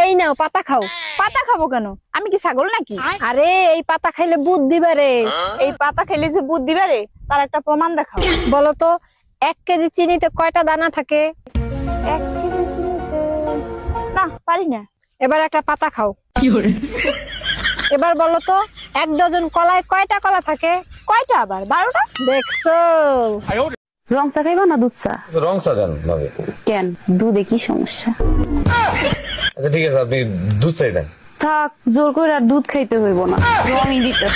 এই নাও পাতা খাও। পাতা খাবো কেন? আমি কি ছাগল নাকি? আরে এই পাতা খাইলে বুদ্ধি বাড়ে। এই পাতা খেলে যে বুদ্ধি বাড়ে তার একটা প্রমাণ দেখাও। বলো তো 1 কেজি চিনিতে কয়টা দানা থাকে? 1 কেজি চিনিতে না পারি না। এবার একটা পাতা খাও। এবার বলো তো 1 ডজন কলায় কয়টা কলা থাকে? কয়টা আবার? 12টা। দেখছো? রং চা খাইবা না দুধ চা? রং চা দেন ভাবি। কেন, দুধে কি সমস্যা? আচ্ছা ঠিক আছে, আপনি দুধ চাই দেন। থাক, জোর করে আর দুধ খাইতে হইব না, রঙই দিতে।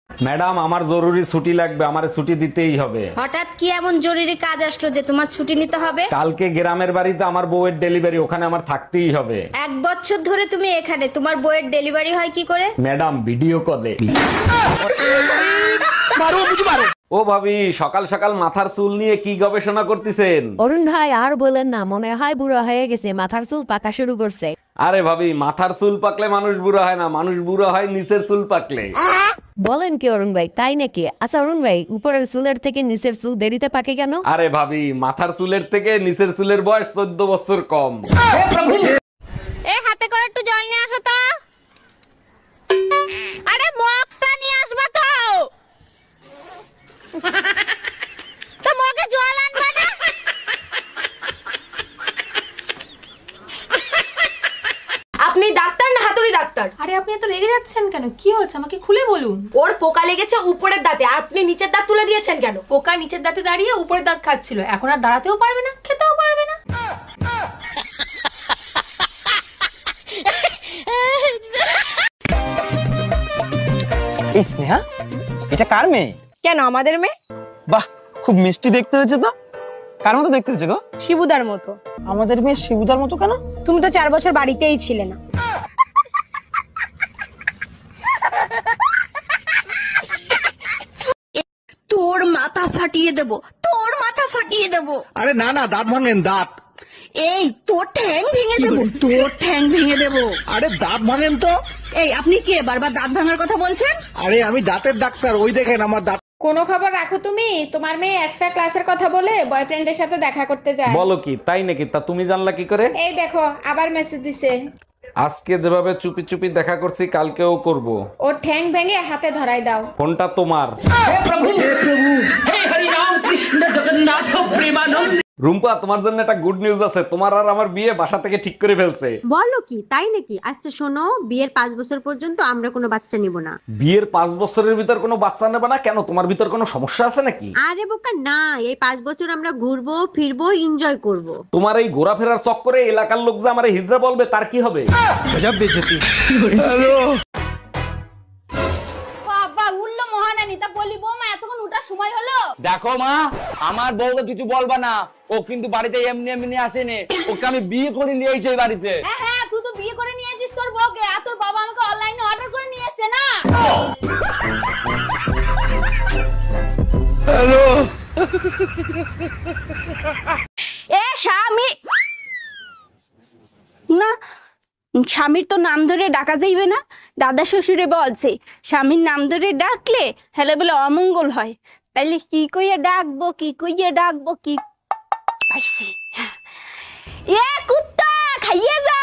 ম্যাডাম আমার জরুরি ছুটি লাগবে, আমারে ছুটি দিতেই হবে। হঠাৎ কি এমন জরুরি কাজ আসলো যে তোমার ছুটি নিতে হবে? কালকে গ্রামের বাড়িতে আমার বউয়ের ডেলিভারি, ওখানে আমার থাকতেই হবে। 1 বছর ধরে তুমি এখানে, তোমার বইয়ের ডেলিভারি হয় কি করে? ম্যাডাম ভিডিও কলে। ও ভাবি, সকাল সকাল মাথার চুল নিয়ে কি গবেষণা করতেছেন? অরুণ ভাই আর বলেন না, মনে হয় বুড়ো হয়ে গেছে, মাথার চুল পাকা শুরু করছে। আরে ভাবি, মাথার চুল পাকলে মানুষ বুড়ো হয় না, মানুষ বুড়ো হয় নিচের চুল পাকলে। বলেন কি অরুণ ভাই, তাই নাকি? আচ্ছা অরুণ ভাই, উপরের চুলের থেকে নিচের চুল দেরিতে পাকে কেন? আরে ভাবি, মাথার চুলের থেকে নিচের চুলের বয়স 14 বছর কম। এই হাতে করে একটু জল নিয়ে আসো তো। আরে মগটা নিয়ে আসবা তো। তো মগে জল আনবা না? আপনি ডাক্তার না হাতুড়ি ডাক্তার? আরে আপনি এত রেগে যাচ্ছেন কেন? কি হয়েছে আমাকে খুলে বলুন। ওর পোকা লেগেছে উপরের দাঁতে, আপনি নিচের দাঁত তুলে দিয়েছেন কেন? পোকা নিচের দাঁতে দাঁড়িয়ে উপরের দাঁত খাচ্ছিল, এখন আর দাঁড়াতেও পারবে না, খেতেও পারবে না। এই স্নেহা, এটা কার মেয়ে? কেন আমাদের মেয়ে? বাহ, খুব মিষ্টি দেখতে হয়েছে তো। কার মতো দেখতে হয়েছে গো? শিবুদার মতো। আমাদের মেয়ে শিবুদার মতো কেন? তুমি তো 4 বছর বাড়িতেই ছিলে না। তোর মাথা ফাটিয়ে দেব, তোর মাথা ফাটিয়ে দেব। আরে না না, দাঁত ভাঙেন, দাঁত। এই তোর ঠ্যাং ভেঙে দেব, তোর ঠ্যাং ভেঙে দেব। আরে দাঁত ভাঙেন তো। এই আপনি কে বারবার দাঁত ভাঙার কথা বলছেন? আরে আমি দাঁতের ডাক্তার, ওই দেখেন আমার দাঁত। কোনো খবর রাখো তুমি? তোমার মেয়ে এক্সট্রা ক্লাসের কথা বলে বয়ফ্রেন্ডের সাথে দেখা করতে যায়। বলো কি, তাই নাকি? তা তুমি জানলা কি করে? এই দেখো আবার মেসেজ দিছে। আজকে যেভাবে চুপি চুপি দেখা করছি, কালকেও করব। ওর ঠ্যাং ভেঙে হাতে ধরাই দাও। ফোনটা তোমার। রুম্পা, তোমার জন্য একটা গুড নিউজ আছে, তোমার আর আমার বিয়ে বাসা থেকে ঠিক করে ফেলছে। বলো কি, তাই নাকি? আচ্ছা শোনো, বিয়ের 5 বছর পর্যন্ত আমরা কোনো বাচ্চা নিব না। বিয়ের 5 বছরের ভিতর কোনো বাচ্চা নেবে না কেন? তোমার ভিতর কোনো সমস্যা আছে নাকি? আরে বোকা না, এই 5 বছর আমরা ঘুরবো ফিরবো এনজয় করব। তোমার এই ঘোরাফেরার চক্করে এলাকার লোক যে আমারে হিজড়া বলবে, তার কি হবে? বাবা উল্লো মহারানী, তা বলি বৌমা এতক্ষণ উঠার সময় হলো? দেখো মা, আমার বউকে কিছু বলবা না, ও কিন্তু বাড়িতে এমনি এমনি আসেনি, ওকে আমি বিয়ে করে নিয়ে এসেছি এই বাড়িতে। হ্যাঁ হ্যাঁ, তুই তো বিয়ে করে নিয়ে এসেছিস তোর বউকে, আর তোর বাবা আমাকে অনলাইনে অর্ডার করে নিয়ে এসেছে না। এ স্বামী না, স্বামীর তো নাম ধরে ডাকা যাইবে না। দাদা শ্বশুরে বলছে স্বামীর নাম ধরে ডাকলে হেলে বলে অমঙ্গল হয়। তাইলে কি কইয়া ডাকবো, কি কইয়া ডাকবো, কি পাইছি? এ কুত্তা খাইয়ে যা।